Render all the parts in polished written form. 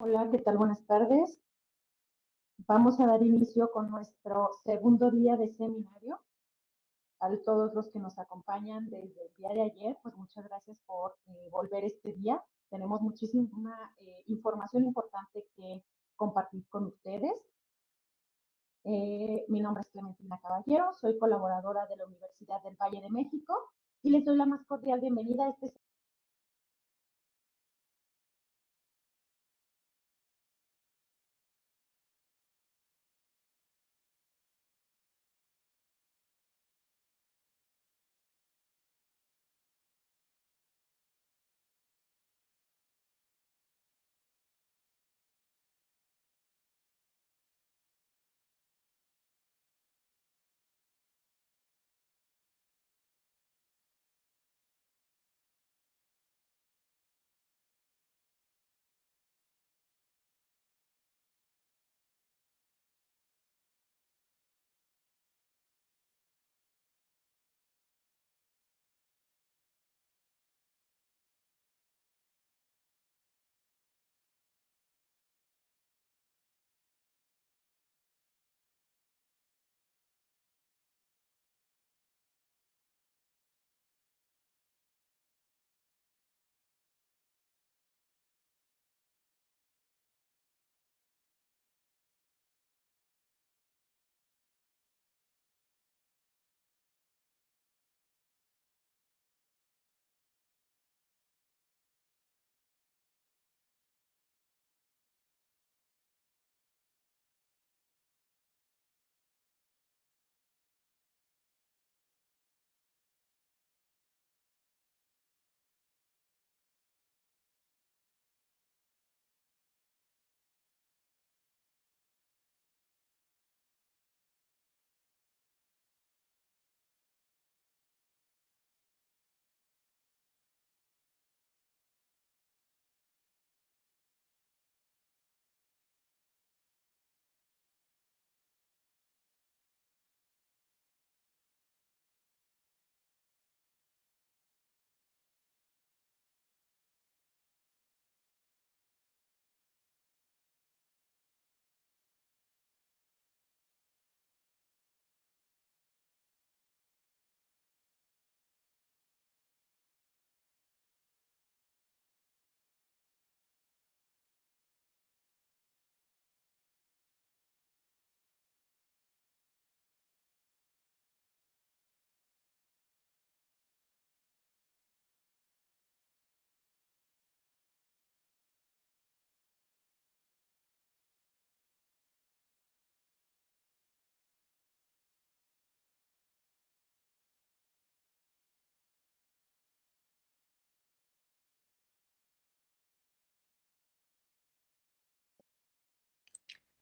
Hola, ¿qué tal? Buenas tardes. Vamos a dar inicio con nuestro segundo día de seminario. A todos los que nos acompañan desde el día de ayer, pues muchas gracias por volver este día. Tenemos muchísima información importante que compartir con ustedes. Mi nombre es Clementina Caballero, soy colaboradora de la Universidad del Valle de México y les doy la más cordial bienvenida a este.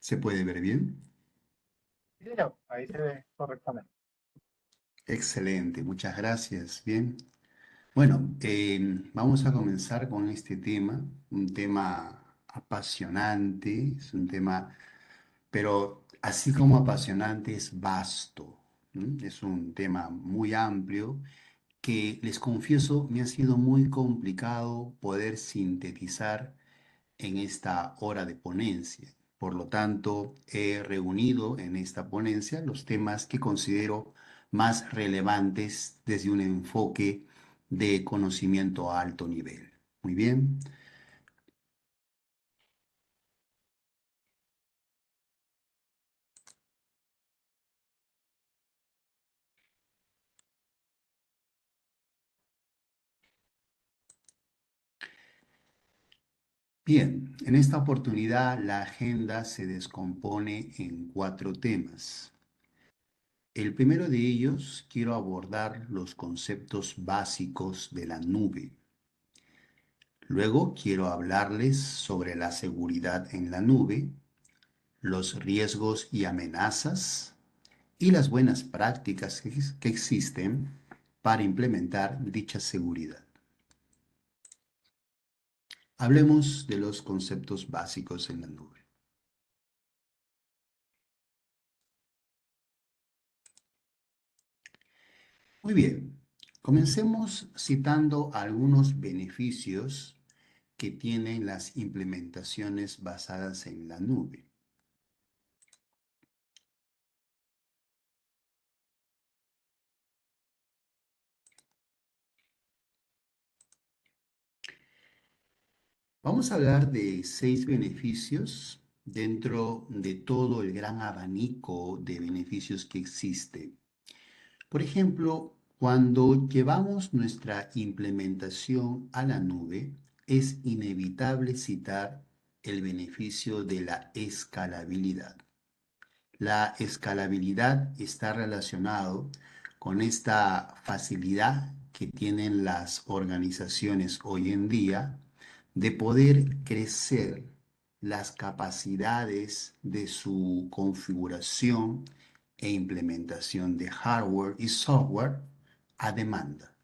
¿Se puede ver bien? Sí, ahí se ve correctamente. Excelente, muchas gracias. Bien. Bueno, vamos a comenzar con este tema, un tema apasionante, es un tema, pero así como apasionante es vasto, ¿m? Es un tema muy amplio que les confieso me ha sido muy complicado poder sintetizar en esta hora de ponencia. Por lo tanto, he reunido en esta ponencia los temas que considero más relevantes desde un enfoque de conocimiento a alto nivel. Muy bien. Bien, en esta oportunidad la agenda se descompone en 4 temas. El primero de ellos quiero abordar los conceptos básicos de la nube. Luego quiero hablarles sobre la seguridad en la nube, los riesgos y amenazas y las buenas prácticas que existen para implementar dicha seguridad. Hablemos de los conceptos básicos en la nube. Muy bien, comencemos citando algunos beneficios que tienen las implementaciones basadas en la nube. Vamos a hablar de 6 beneficios dentro de todo el gran abanico de beneficios que existe. Por ejemplo, cuando llevamos nuestra implementación a la nube, es inevitable citar el beneficio de la escalabilidad. La escalabilidad está relacionado con esta facilidad que tienen las organizaciones hoy en día de poder crecer las capacidades de su configuración e implementación de hardware y software a demanda.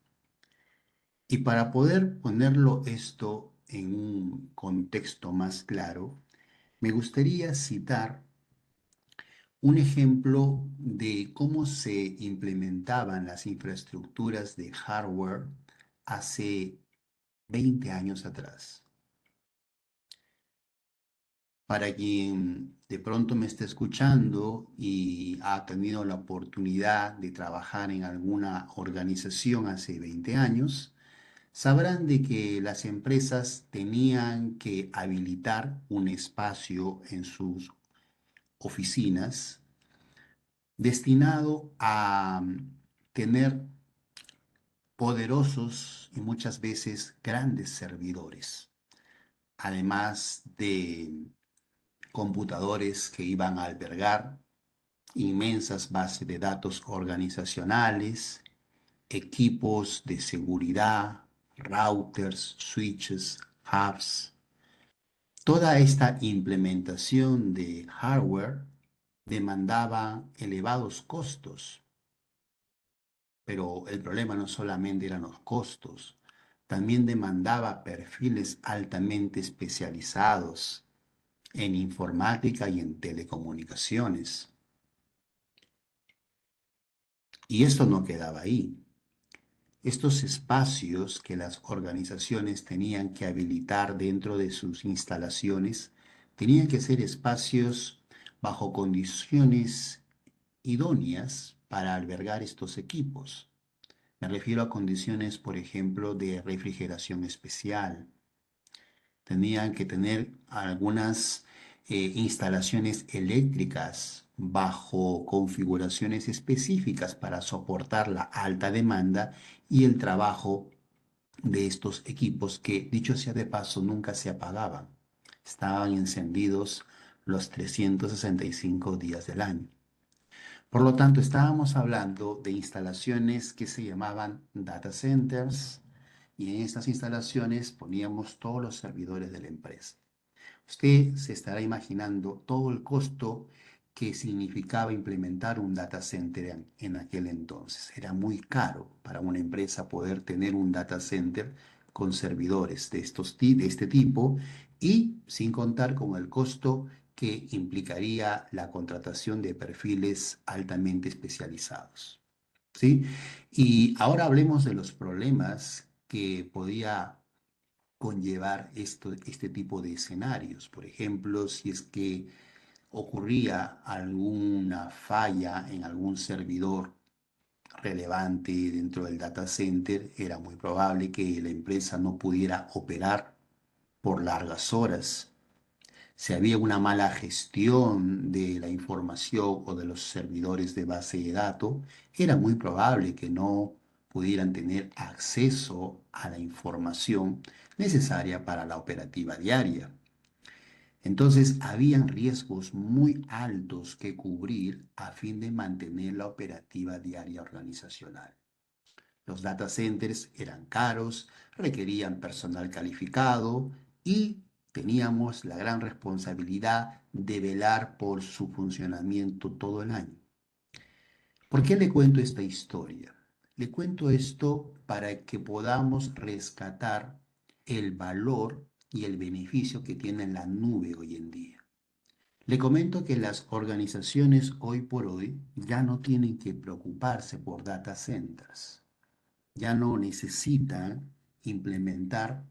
Y para poder ponerlo esto en un contexto más claro, me gustaría citar un ejemplo de cómo se implementaban las infraestructuras de hardware hace 20 años atrás. Para quien de pronto me esté escuchando y ha tenido la oportunidad de trabajar en alguna organización hace 20 años, sabrán de que las empresas tenían que habilitar un espacio en sus oficinas destinado a tener poderosos y muchas veces grandes servidores, además de computadores que iban a albergar inmensas bases de datos organizacionales, equipos de seguridad, routers, switches, hubs. Toda esta implementación de hardware demandaba elevados costos. Pero el problema no solamente eran los costos, también demandaba perfiles altamente especializados en informática y en telecomunicaciones. Y esto no quedaba ahí. Estos espacios que las organizaciones tenían que habilitar dentro de sus instalaciones tenían que ser espacios bajo condiciones idóneas para albergar estos equipos. Me refiero a condiciones, por ejemplo, de refrigeración especial. Tenían que tener algunas instalaciones eléctricas bajo configuraciones específicas para soportar la alta demanda y el trabajo de estos equipos que, dicho sea de paso, nunca se apagaban. Estaban encendidos los 365 días del año. Por lo tanto, estábamos hablando de instalaciones que se llamaban data centers y en estas instalaciones poníamos todos los servidores de la empresa. Usted se estará imaginando todo el costo que significaba implementar un data center en aquel entonces. Era muy caro para una empresa poder tener un data center con servidores de este tipo y sin contar con el costo que implicaría la contratación de perfiles altamente especializados. ¿Sí? Y ahora hablemos de los problemas que podía conllevar este tipo de escenarios. Por ejemplo, si es que ocurría alguna falla en algún servidor relevante dentro del data center, era muy probable que la empresa no pudiera operar por largas horas. Si había una mala gestión de la información o de los servidores de base de datos, era muy probable que no pudieran tener acceso a la información necesaria para la operativa diaria. Entonces, habían riesgos muy altos que cubrir a fin de mantener la operativa diaria organizacional. Los data centers eran caros, requerían personal calificado y teníamos la gran responsabilidad de velar por su funcionamiento todo el año. ¿Por qué le cuento esta historia? Le cuento esto para que podamos rescatar el valor y el beneficio que tiene la nube hoy en día. Le comento que las organizaciones hoy por hoy ya no tienen que preocuparse por data centers. Ya no necesitan implementar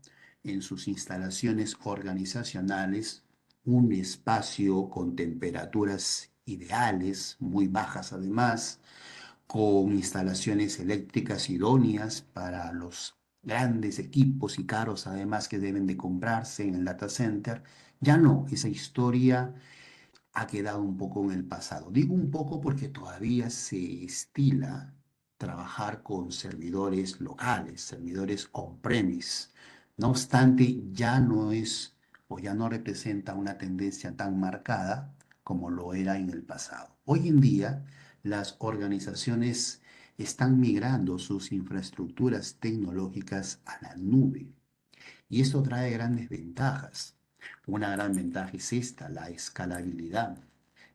en sus instalaciones organizacionales un espacio con temperaturas ideales, muy bajas además, con instalaciones eléctricas idóneas para los grandes equipos y caros además que deben de comprarse en el data center. Ya no, esa historia ha quedado un poco en el pasado. Digo un poco porque todavía se estila trabajar con servidores locales, servidores on-premise. No obstante, ya no es o ya no representa una tendencia tan marcada como lo era en el pasado. Hoy en día, las organizaciones están migrando sus infraestructuras tecnológicas a la nube y esto trae grandes ventajas. Una gran ventaja es esta, la escalabilidad.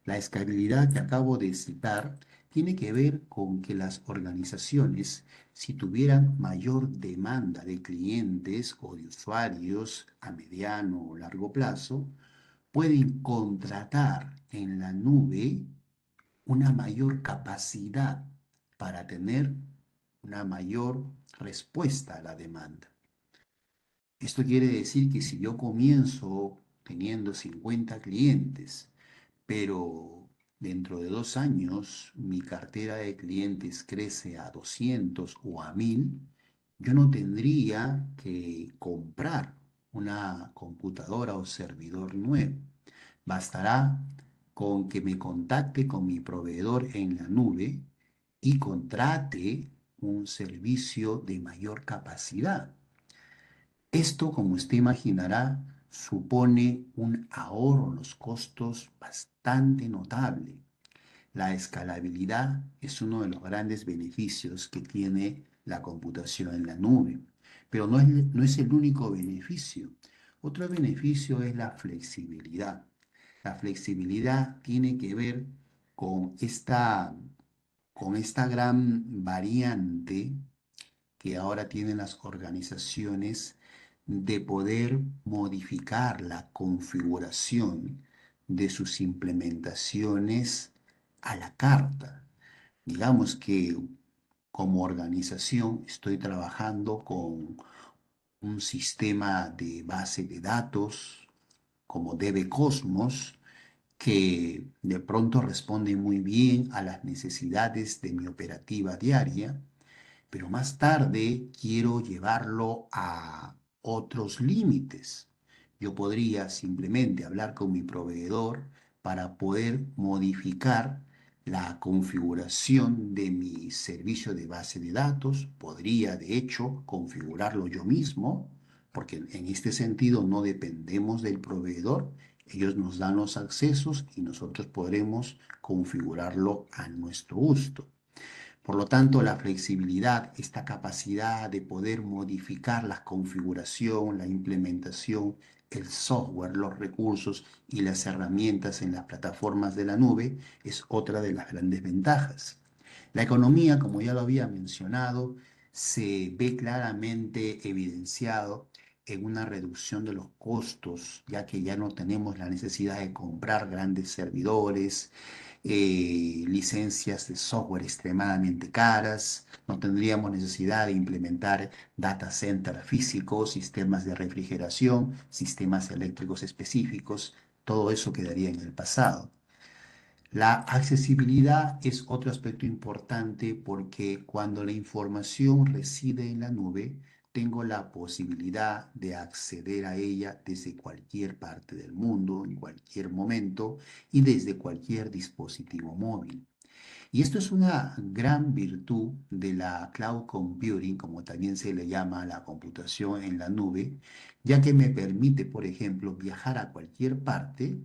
La escalabilidad que acabo de citar tiene que ver con que las organizaciones, si tuvieran mayor demanda de clientes o de usuarios a mediano o largo plazo, pueden contratar en la nube una mayor capacidad para tener una mayor respuesta a la demanda. Esto quiere decir que si yo comienzo teniendo 50 clientes, pero dentro de 2 años mi cartera de clientes crece a 200 o a 1000, yo no tendría que comprar una computadora o servidor nuevo. Bastará con que me contacte con mi proveedor en la nube y contrate un servicio de mayor capacidad. Esto, como usted imaginará, supone un ahorro en los costos bastante notable. La escalabilidad es uno de los grandes beneficios que tiene la computación en la nube, pero no es el único beneficio. Otro beneficio es la flexibilidad. La flexibilidad tiene que ver con esta gran variante que ahora tienen las organizaciones de poder modificar la configuración de sus implementaciones a la carta. Digamos que como organización estoy trabajando con un sistema de base de datos como DB Cosmos que de pronto responde muy bien a las necesidades de mi operativa diaria, pero más tarde quiero llevarlo a otros límites. Yo podría simplemente hablar con mi proveedor para poder modificar la configuración de mi servicio de base de datos. Podría, de hecho, configurarlo yo mismo, porque en este sentido no dependemos del proveedor. Ellos nos dan los accesos y nosotros podremos configurarlo a nuestro gusto. Por lo tanto, la flexibilidad, esta capacidad de poder modificar la configuración, la implementación, el software, los recursos y las herramientas en las plataformas de la nube es otra de las grandes ventajas. La economía, como ya lo había mencionado, se ve claramente evidenciado en una reducción de los costos, ya que ya no tenemos la necesidad de comprar grandes servidores, licencias de software extremadamente caras, no tendríamos necesidad de implementar data center físicos, sistemas de refrigeración, sistemas eléctricos específicos, todo eso quedaría en el pasado. La accesibilidad es otro aspecto importante porque cuando la información reside en la nube, tengo la posibilidad de acceder a ella desde cualquier parte del mundo, en cualquier momento y desde cualquier dispositivo móvil. Y esto es una gran virtud de la cloud computing, como también se le llama a la computación en la nube, ya que me permite, por ejemplo, viajar a cualquier parte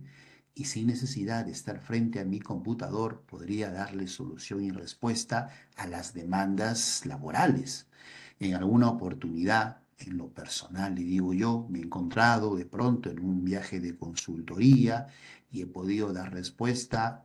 y sin necesidad de estar frente a mi computador, podría darle solución y respuesta a las demandas laborales. En alguna oportunidad, en lo personal, le digo yo, me he encontrado de pronto en un viaje de consultoría y he podido dar respuesta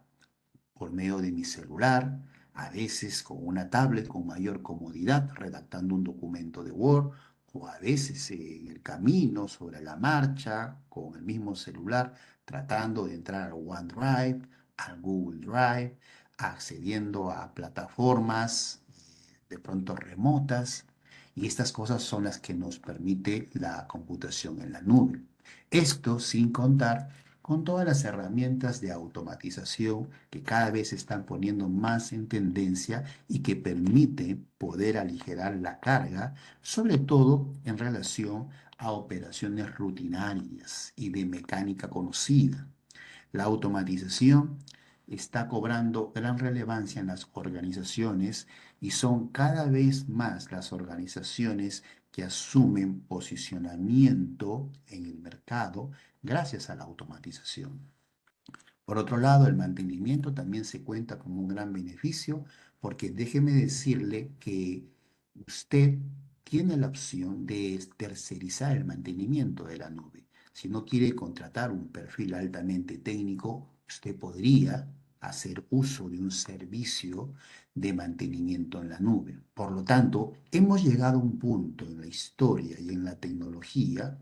por medio de mi celular, a veces con una tablet con mayor comodidad, redactando un documento de Word, o a veces en el camino, sobre la marcha, con el mismo celular, tratando de entrar al OneDrive, al Google Drive, accediendo a plataformas de pronto remotas. Y estas cosas son las que nos permite la computación en la nube. Esto sin contar con todas las herramientas de automatización que cada vez se están poniendo más en tendencia y que permiten poder aligerar la carga, sobre todo en relación a operaciones rutinarias y de mecánica conocida. La automatización está cobrando gran relevancia en las organizaciones y son cada vez más las organizaciones que asumen posicionamiento en el mercado gracias a la automatización. Por otro lado, el mantenimiento también se cuenta como un gran beneficio porque déjeme decirle que usted tiene la opción de tercerizar el mantenimiento de la nube. Si no quiere contratar un perfil altamente técnico, usted podría hacer uso de un servicio de mantenimiento en la nube. Por lo tanto, hemos llegado a un punto en la historia y en la tecnología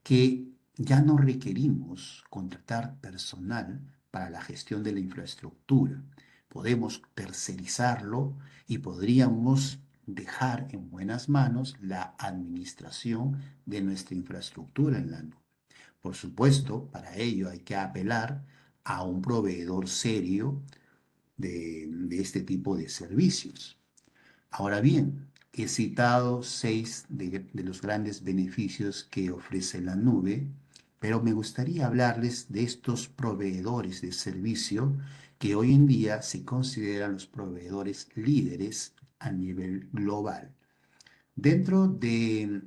que ya no requerimos contratar personal para la gestión de la infraestructura. Podemos tercerizarlo y podríamos dejar en buenas manos la administración de nuestra infraestructura en la nube. Por supuesto, para ello hay que apelar a un proveedor serio de este tipo de servicios. Ahora bien, he citado 6 de los grandes beneficios que ofrece la nube, pero me gustaría hablarles de estos proveedores de servicio que hoy en día se consideran los proveedores líderes a nivel global. Dentro de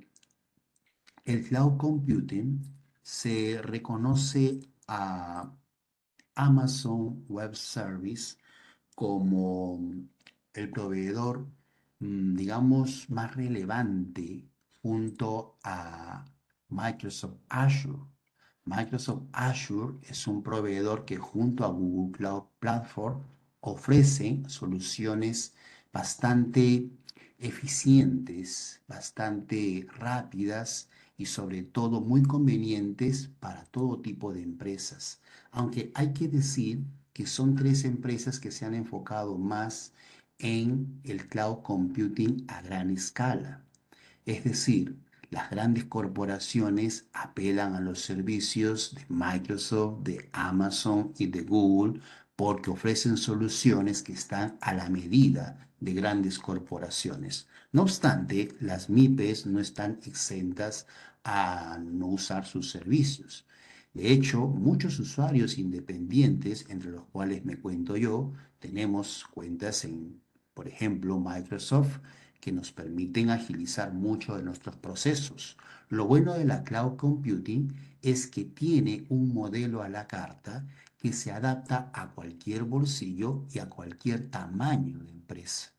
el cloud computing se reconoce a Amazon Web Service como el proveedor, digamos, más relevante junto a Microsoft Azure. Microsoft Azure es un proveedor que junto a Google Cloud Platform ofrece soluciones bastante eficientes, bastante rápidas y sobre todo muy convenientes para todo tipo de empresas. Aunque hay que decir que son 3 empresas que se han enfocado más en el cloud computing a gran escala. Es decir, las grandes corporaciones apelan a los servicios de Microsoft, de Amazon y de Google porque ofrecen soluciones que están a la medida de grandes corporaciones. No obstante, las MIPES no están exentas a no usar sus servicios. De hecho, muchos usuarios independientes, entre los cuales me cuento yo, tenemos cuentas en, por ejemplo, Microsoft, que nos permiten agilizar mucho de nuestros procesos. Lo bueno de la cloud computing es que tiene un modelo a la carta que se adapta a cualquier bolsillo y a cualquier tamaño de empresa.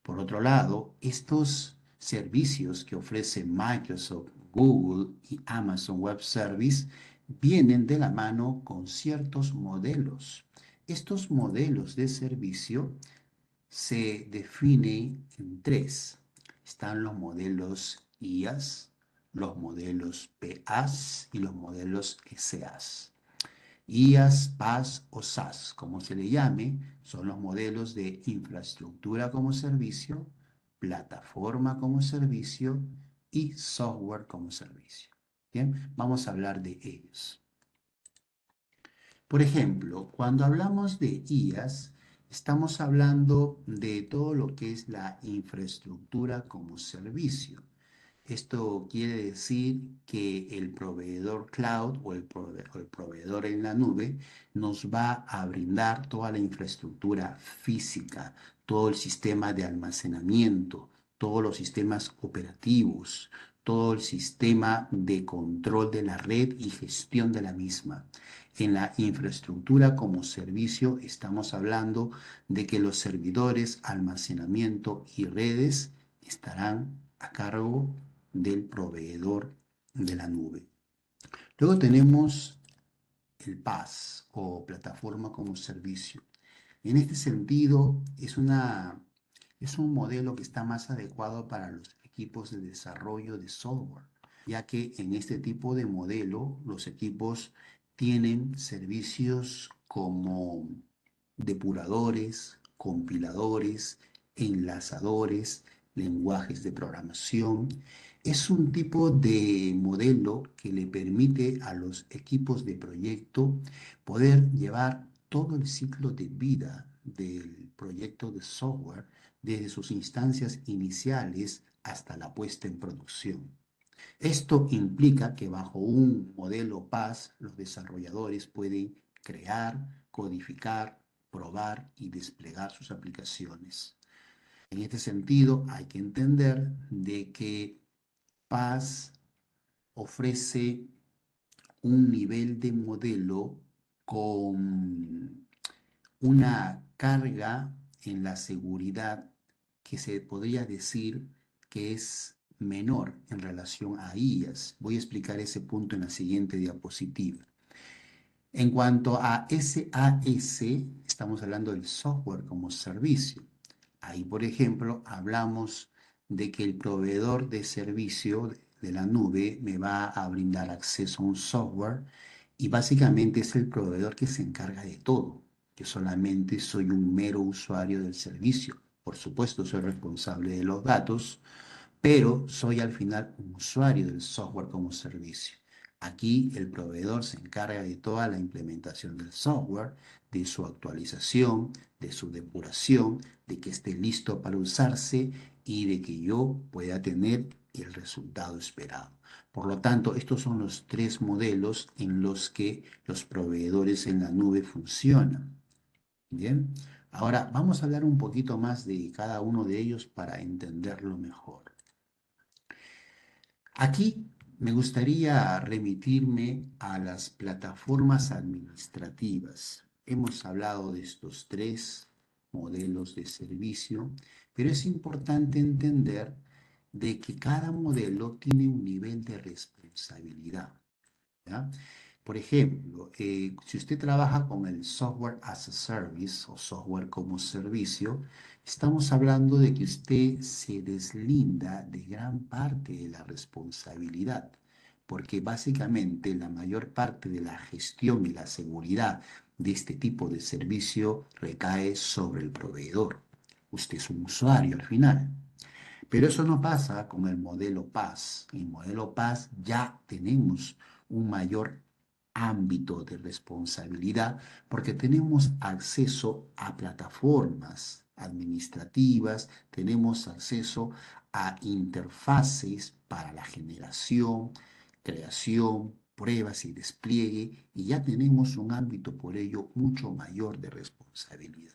Por otro lado, estos servicios que ofrecen Microsoft, Google y Amazon Web Service vienen de la mano con ciertos modelos. Estos modelos de servicio se definen en 3. Están los modelos IaaS, los modelos PaaS y los modelos SaaS. IaaS, PaaS o SaaS, como se le llame, son los modelos de infraestructura como servicio, plataforma como servicio y software como servicio. Bien, vamos a hablar de ellos. Por ejemplo, cuando hablamos de IaaS, estamos hablando de todo lo que es la infraestructura como servicio. Esto quiere decir que el proveedor cloud o el proveedor en la nube nos va a brindar toda la infraestructura física, todo el sistema de almacenamiento, todos los sistemas operativos, todo el sistema de control de la red y gestión de la misma. En la infraestructura como servicio estamos hablando de que los servidores, almacenamiento y redes estarán a cargo del proveedor de la nube. Luego tenemos el PaaS o plataforma como servicio. En este sentido, es un modelo que está más adecuado para los equipos de desarrollo de software, ya que en este tipo de modelo los equipos tienen servicios como depuradores, compiladores, enlazadores, lenguajes de programación. Es un tipo de modelo que le permite a los equipos de proyecto poder llevar todo el ciclo de vida del proyecto de software desde sus instancias iniciales hasta la puesta en producción. Esto implica que bajo un modelo PaaS, los desarrolladores pueden crear, codificar, probar y desplegar sus aplicaciones. En este sentido, hay que entender de que PaaS ofrece un nivel de modelo con una carga en la seguridad que se podría decir que es menor en relación a IaaS. Voy a explicar ese punto en la siguiente diapositiva. En cuanto a SaaS, estamos hablando del software como servicio. Ahí, por ejemplo, hablamos de que el proveedor de servicio de la nube me va a brindar acceso a un software y básicamente es el proveedor que se encarga de todo. Yo solamente soy un mero usuario del servicio. Por supuesto, soy responsable de los datos, pero soy al final un usuario del software como servicio. Aquí el proveedor se encarga de toda la implementación del software, de su actualización, de su depuración, de que esté listo para usarse y de que yo pueda tener el resultado esperado. Por lo tanto, estos son los tres modelos en los que los proveedores en la nube funcionan. Bien, ahora vamos a hablar un poquito más de cada uno de ellos para entenderlo mejor. Aquí me gustaría remitirme a las plataformas administrativas. Hemos hablado de estos tres modelos de servicio, pero es importante entender de que cada modelo tiene un nivel de responsabilidad, ¿ya? Por ejemplo, si usted trabaja con el software as a service o software como servicio, estamos hablando de que usted se deslinda de gran parte de la responsabilidad, porque básicamente la mayor parte de la gestión y la seguridad de este tipo de servicio recae sobre el proveedor. Usted es un usuario al final. Pero eso no pasa con el modelo PaaS. En el modelo PaaS ya tenemos un mayor ámbito de responsabilidad porque tenemos acceso a plataformas administrativas, tenemos acceso a interfaces para la generación, creación, pruebas y despliegue y ya tenemos un ámbito por ello mucho mayor de responsabilidad.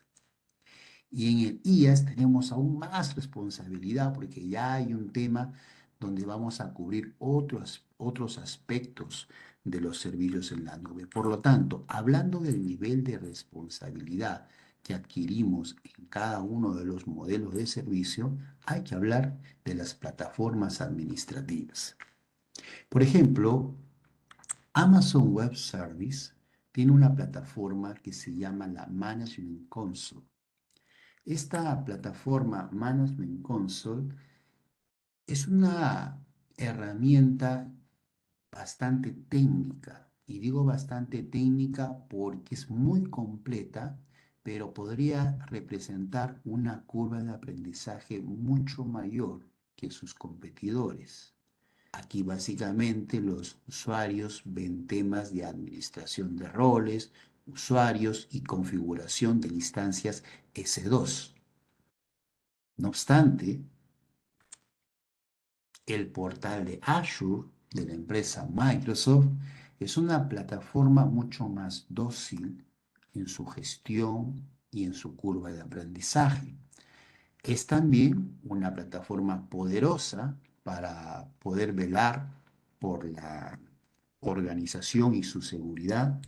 Y en el IaaS tenemos aún más responsabilidad porque ya hay un tema donde vamos a cubrir otros aspectos de los servicios en la nube. Por lo tanto, hablando del nivel de responsabilidad que adquirimos en cada uno de los modelos de servicio, hay que hablar de las plataformas administrativas. Por ejemplo, Amazon Web Service tiene una plataforma que se llama la Management Console. Esta plataforma Management Console es una herramienta bastante técnica, y digo bastante técnica porque es muy completa, pero podría representar una curva de aprendizaje mucho mayor que sus competidores. Aquí básicamente los usuarios ven temas de administración de roles, usuarios y configuración de instancias S2. No obstante, el portal de Azure de la empresa Microsoft es una plataforma mucho más dócil en su gestión y en su curva de aprendizaje. Es también una plataforma poderosa para poder velar por la organización y su seguridad.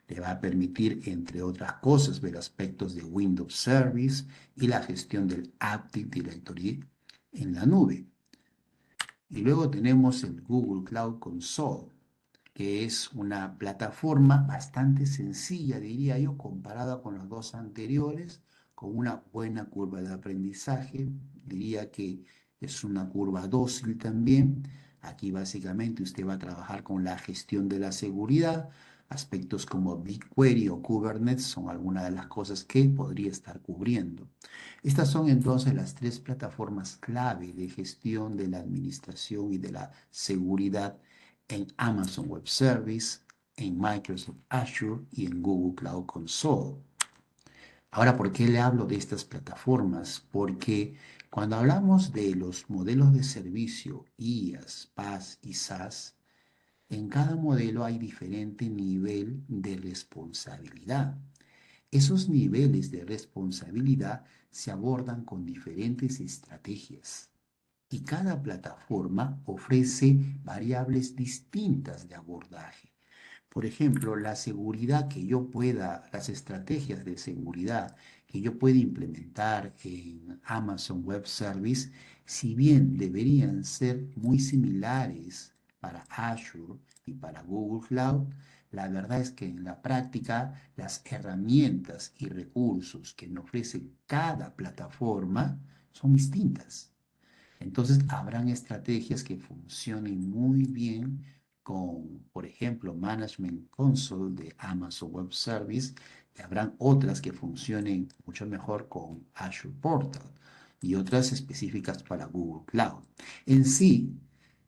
Le va a permitir, entre otras cosas, ver aspectos de Windows Service y la gestión del Active Directory en la nube. Y luego tenemos el Google Cloud Console, que es una plataforma bastante sencilla, diría yo, comparada con las dos anteriores, con una buena curva de aprendizaje. Diría que es una curva dócil también. Aquí básicamente usted va a trabajar con la gestión de la seguridad, Aspectos como BigQuery o Kubernetes son algunas de las cosas que podría estar cubriendo. Estas son entonces las tres plataformas clave de gestión de la administración y de la seguridad en Amazon Web Service, en Microsoft Azure y en Google Cloud Console. Ahora, ¿por qué le hablo de estas plataformas? Porque cuando hablamos de los modelos de servicio, IaaS, PaaS y SaaS, en cada modelo hay diferente nivel de responsabilidad. Esos niveles de responsabilidad se abordan con diferentes estrategias y cada plataforma ofrece variables distintas de abordaje. Por ejemplo, la seguridad que yo pueda, las estrategias de seguridad que yo pueda implementar en Amazon Web Service, si bien deberían ser muy similares para Azure y para Google Cloud, la verdad es que en la práctica las herramientas y recursos que me ofrece cada plataforma son distintas. Entonces, habrán estrategias que funcionen muy bien con, por ejemplo, Management Console de Amazon Web Service, y habrán otras que funcionen mucho mejor con Azure Portal y otras específicas para Google Cloud. En sí,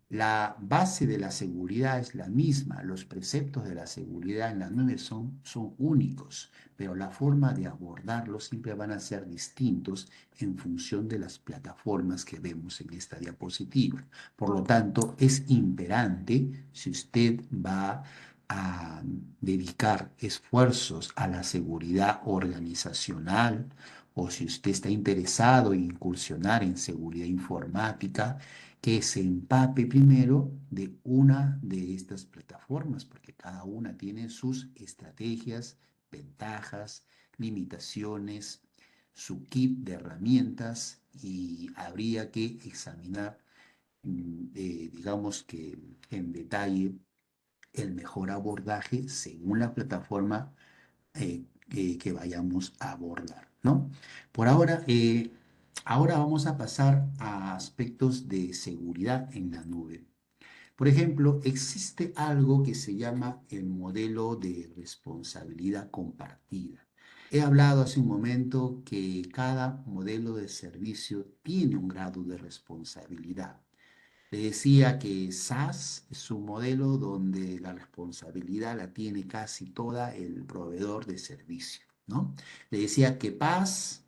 la base de la seguridad es la misma, los preceptos de la seguridad en la nube son únicos, pero la forma de abordarlos siempre van a ser distintos en función de las plataformas que vemos en esta diapositiva. Por lo tanto, es imperante si usted va a dedicar esfuerzos a la seguridad organizacional o si usted está interesado en incursionar en seguridad informática, que se empape primero de una de estas plataformas, porque cada una tiene sus estrategias, ventajas, limitaciones, su kit de herramientas y habría que examinar, digamos que en detalle, el mejor abordaje según la plataforma que vayamos a abordar, ¿no? Por ahora, ahora vamos a pasar a aspectos de seguridad en la nube. Por ejemplo, existe algo que se llama el modelo de responsabilidad compartida. He hablado hace un momento que cada modelo de servicio tiene un grado de responsabilidad. Le decía que SaaS es un modelo donde la responsabilidad la tiene casi toda el proveedor de servicio, ¿no? Le decía que PaaS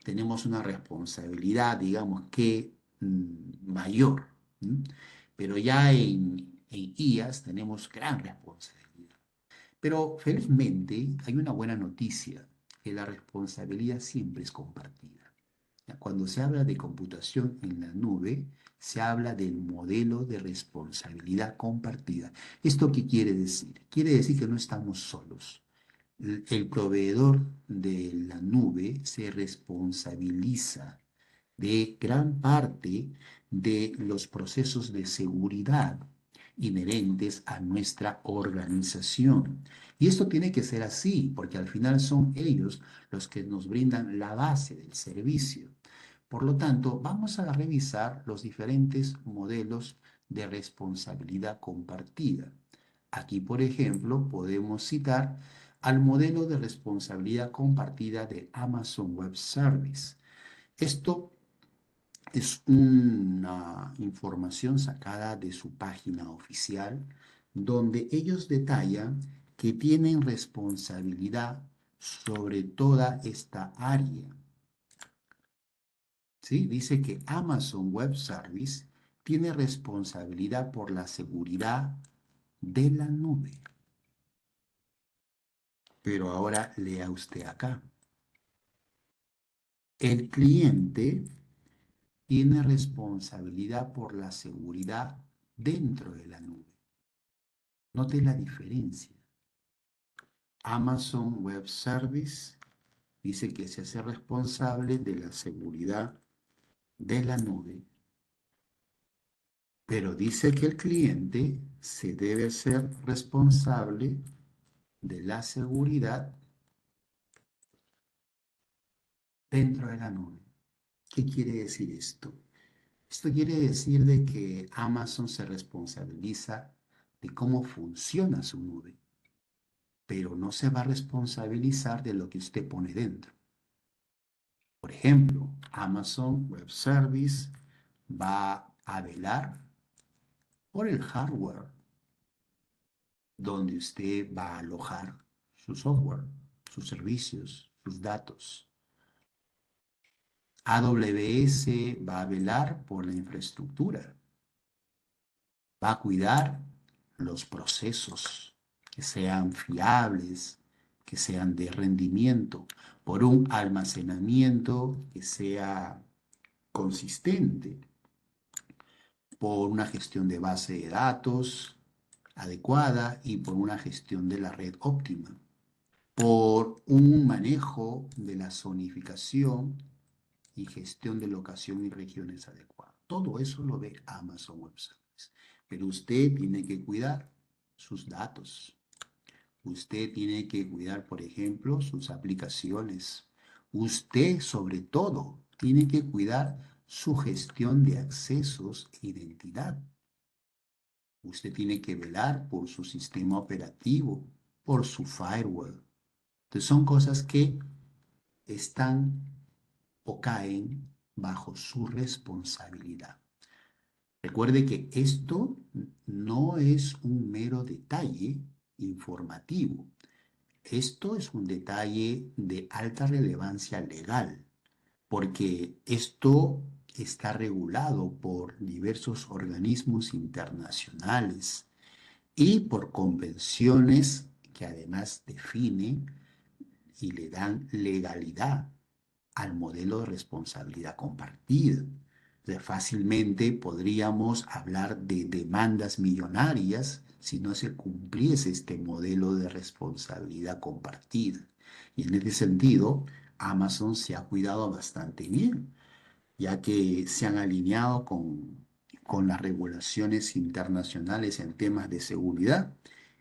tenemos una responsabilidad, digamos que mayor, ¿m? Pero ya en IaaS tenemos gran responsabilidad. Pero felizmente hay una buena noticia, que la responsabilidad siempre es compartida. Cuando se habla de computación en la nube, se habla del modelo de responsabilidad compartida. ¿Esto qué quiere decir? Quiere decir que no estamos solos. El proveedor de la nube se responsabiliza de gran parte de los procesos de seguridad inherentes a nuestra organización. Y esto tiene que ser así, porque al final son ellos los que nos brindan la base del servicio. Por lo tanto, vamos a revisar los diferentes modelos de responsabilidad compartida. Aquí, por ejemplo, podemos citar al modelo de responsabilidad compartida de Amazon Web Service. Esto es una información sacada de su página oficial, donde ellos detallan que tienen responsabilidad sobre toda esta área. ¿Sí? Dice que Amazon Web Service tiene responsabilidad por la seguridad de la nube. Pero ahora lea usted acá. El cliente tiene responsabilidad por la seguridad dentro de la nube. Note la diferencia. Amazon Web Service dice que se hace responsable de la seguridad de la nube, pero dice que el cliente se debe hacer responsable de la seguridad dentro de la nube. ¿Qué quiere decir esto? Esto quiere decir de que Amazon se responsabiliza de cómo funciona su nube. pero no se va a responsabilizar de lo que usted pone dentro. Por ejemplo, Amazon Web Service va a velar por el hardware donde usted va a alojar su software, sus servicios, sus datos. AWS va a velar por la infraestructura, va a cuidar los procesos que sean fiables, que sean de rendimiento, por un almacenamiento que sea consistente, por una gestión de base de datos adecuada y por una gestión de la red óptima, por un manejo de la zonificación y gestión de locación y regiones adecuadas. Todo eso lo ve Amazon Web Services. Pero usted tiene que cuidar sus datos. Usted tiene que cuidar, por ejemplo, sus aplicaciones. Usted, sobre todo, tiene que cuidar su gestión de accesos e identidad. Usted tiene que velar por su sistema operativo, por su firewall. Entonces son cosas que están o caen bajo su responsabilidad. Recuerde que esto no es un mero detalle informativo. Esto es un detalle de alta relevancia legal, porque esto está regulado por diversos organismos internacionales y por convenciones que además definen y le dan legalidad al modelo de responsabilidad compartida. Fácilmente podríamos hablar de demandas millonarias si no se cumpliese este modelo de responsabilidad compartida. Y en ese sentido, Amazon se ha cuidado bastante bien, ya que se han alineado con las regulaciones internacionales en temas de seguridad.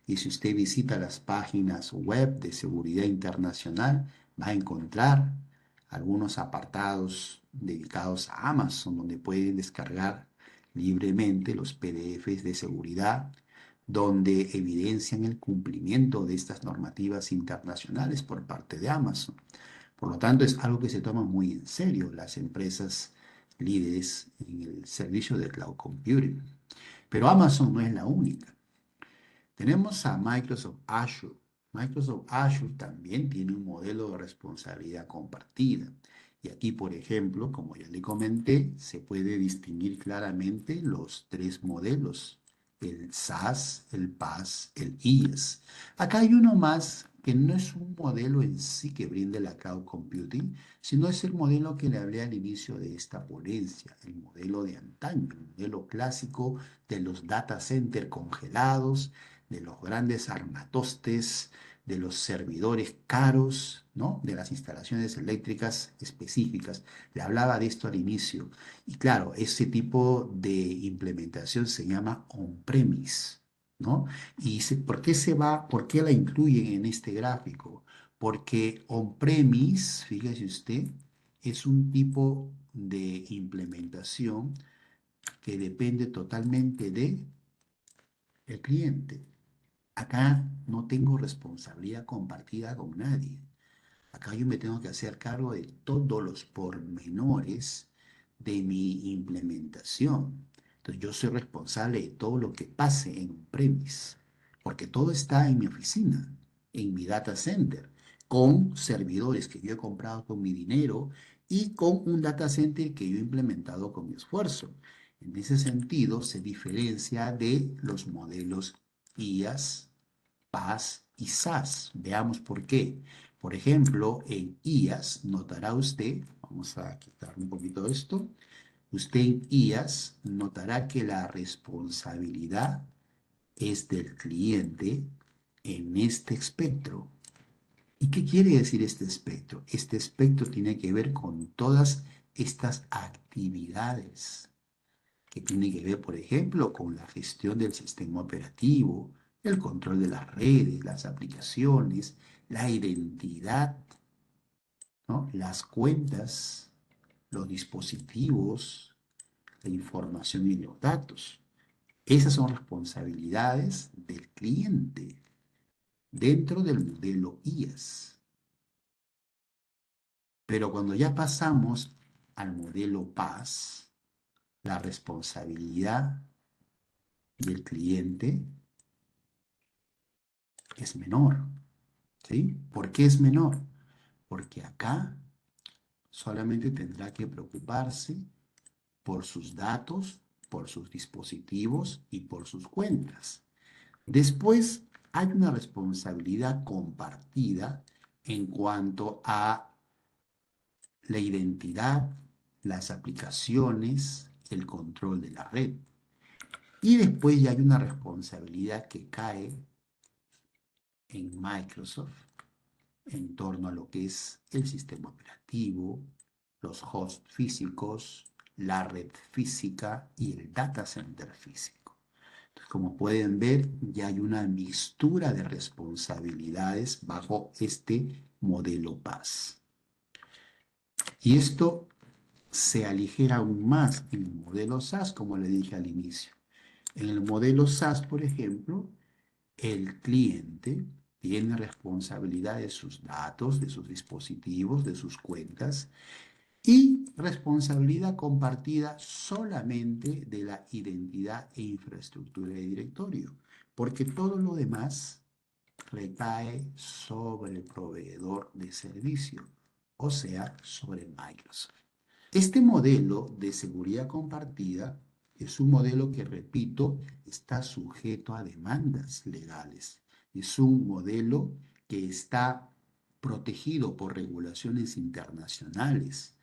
Y si usted visita las páginas web de seguridad internacional, va a encontrar algunos apartados dedicados a Amazon, donde pueden descargar libremente los PDFs de seguridad, donde evidencian el cumplimiento de estas normativas internacionales por parte de Amazon. Por lo tanto, es algo que se toma muy en serio las empresas líderes en el servicio de cloud computing. Pero Amazon no es la única. Tenemos a Microsoft Azure. Microsoft Azure también tiene un modelo de responsabilidad compartida. Y aquí, por ejemplo, como ya le comenté, se puede distinguir claramente los tres modelos: el SaaS, el PaaS, el IaaS. Acá hay uno más que no es un modelo en sí que brinde la cloud computing, sino es el modelo que le hablé al inicio de esta ponencia, el modelo de antaño, el modelo clásico de los data centers congelados, de los grandes armatostes, de los servidores caros, ¿no? De las instalaciones eléctricas específicas. Le hablaba de esto al inicio. Y claro, ese tipo de implementación se llama on-premise, ¿no? Y ¿por qué la incluyen en este gráfico? Porque on-premise, fíjese usted, es un tipo de implementación que depende totalmente de el cliente. Acá no tengo responsabilidad compartida con nadie. Acá yo me tengo que hacer cargo de todos los pormenores de mi implementación. Entonces yo soy responsable de todo lo que pase en premise, porque todo está en mi oficina, en mi data center, con servidores que yo he comprado con mi dinero y con un data center que yo he implementado con mi esfuerzo. En ese sentido, se diferencia de los modelos IaaS, PaaS y SaaS. Veamos por qué. Por ejemplo, en IaaS, notará usted, vamos a quitar un poquito esto, usted en IaaS notará que la responsabilidad es del cliente en este espectro. ¿Y qué quiere decir este espectro? Este espectro tiene que ver con todas estas actividades que tiene que ver, por ejemplo, con la gestión del sistema operativo, el control de las redes, las aplicaciones, la identidad, ¿no? Las cuentas, los dispositivos, la información y los datos. Esas son responsabilidades del cliente. dentro del modelo IaaS. Pero cuando ya pasamos al modelo PaaS, la responsabilidad del cliente es menor, ¿sí? ¿Por qué es menor? Porque acá solamente tendrá que preocuparse por sus datos, por sus dispositivos y por sus cuentas. Después hay una responsabilidad compartida en cuanto a la identidad, las aplicaciones, el control de la red. Y después ya hay una responsabilidad que cae en Microsoft en torno a lo que es el sistema operativo, los hosts físicos, la red física y el data center físico. Entonces, como pueden ver, ya hay una mixtura de responsabilidades bajo este modelo PaaS. Y esto se aligera aún más en el modelo SaaS, como le dije al inicio. En el modelo SaaS, por ejemplo, el cliente tiene responsabilidad de sus datos, de sus dispositivos, de sus cuentas y responsabilidad compartida solamente de la identidad e infraestructura de directorio, porque todo lo demás recae sobre el proveedor de servicio, o sea, sobre Microsoft. Este modelo de seguridad compartida es un modelo que, repito, está sujeto a demandas legales. Es un modelo que está protegido por regulaciones internacionales,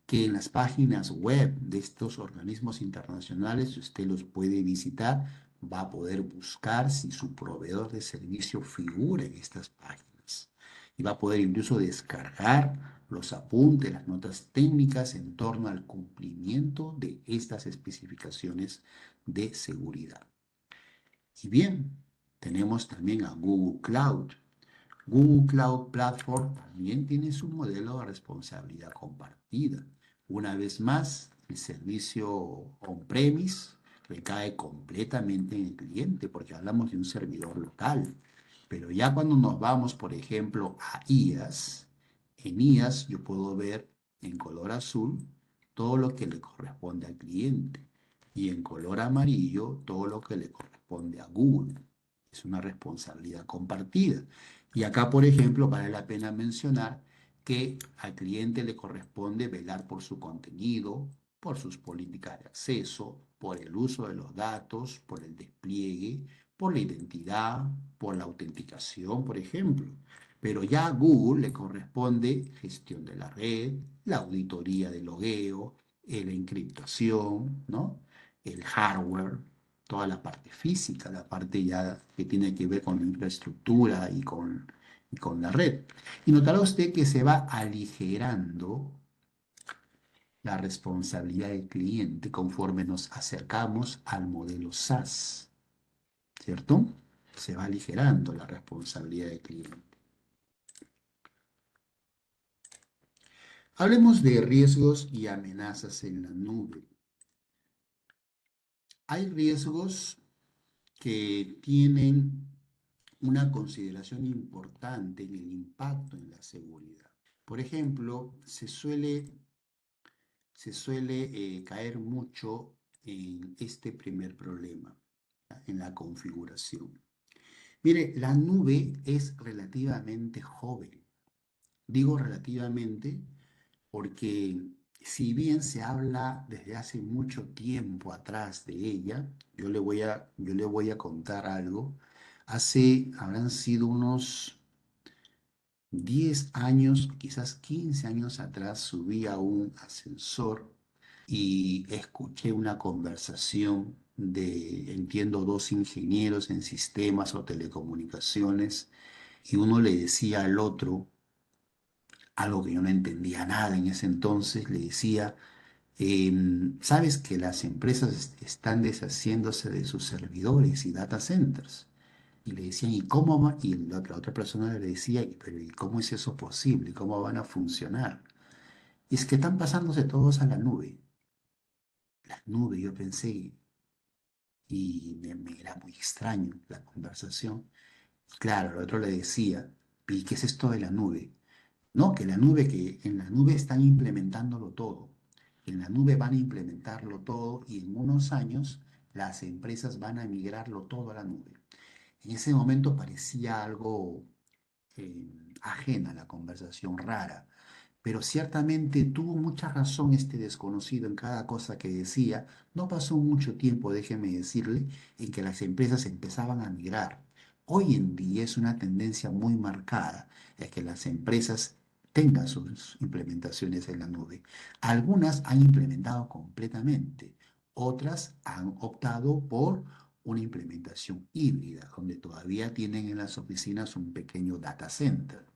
que en las páginas web de estos organismos internacionales, si usted los puede visitar, va a poder buscar si su proveedor de servicio figura en estas páginas. Y va a poder incluso descargar los apuntes, las notas técnicas en torno al cumplimiento de estas especificaciones de seguridad. Y bien, tenemos también a Google Cloud. Google Cloud Platform también tiene su modelo de responsabilidad compartida. Una vez más, el servicio on-premise recae completamente en el cliente porque hablamos de un servidor local. Pero ya cuando nos vamos, por ejemplo, a IaaS, en IaaS yo puedo ver en color azul todo lo que le corresponde al cliente y en color amarillo todo lo que le corresponde a Google. Es una responsabilidad compartida. Y acá, por ejemplo, vale la pena mencionar que al cliente le corresponde velar por su contenido, por sus políticas de acceso, por el uso de los datos, por el despliegue, por la identidad, por la autenticación, por ejemplo. Pero ya a Google le corresponde gestión de la red, la auditoría de logueo, la encriptación, ¿no? El hardware, toda la parte física, la parte ya que tiene que ver con la infraestructura y con la red. Y notará usted que se va aligerando la responsabilidad del cliente conforme nos acercamos al modelo SaaS, ¿cierto? Se va aligerando la responsabilidad del cliente. Hablemos de riesgos y amenazas en la nube. Hay riesgos que tienen una consideración importante en el impacto en la seguridad. Por ejemplo, se suele caer mucho en este primer problema, en la configuración. Mire, la nube es relativamente joven. Digo relativamente porque si bien se habla desde hace mucho tiempo atrás de ella, yo le voy a contar algo. Habrán sido unos 10 años, quizás 15 años atrás, subí a un ascensor y escuché una conversación de, entiendo, dos ingenieros en sistemas o telecomunicaciones, y uno le decía al otro, algo que yo no entendía nada en ese entonces, le decía, sabes que las empresas están deshaciéndose de sus servidores y data centers. Y le decían, ¿y cómo va? Y la otra persona le decía, pero ¿y cómo es eso posible? ¿Cómo van a funcionar? Y es que están pasándose todos a la nube. La nube, yo pensé, y me era muy extraño la conversación. Claro, el otro le decía, ¿y qué es esto de la nube? No, que la nube, que en la nube están implementándolo todo. En la nube van a implementarlo todo y en unos años las empresas van a migrarlo todo a la nube. En ese momento parecía algo ajena a la conversación, rara, pero ciertamente tuvo mucha razón este desconocido en cada cosa que decía. No pasó mucho tiempo, déjeme decirle, en que las empresas empezaban a migrar. Hoy en día es una tendencia muy marcada es que las empresas tengan sus implementaciones en la nube. Algunas han implementado completamente, otras han optado por una implementación híbrida, donde todavía tienen en las oficinas un pequeño data center.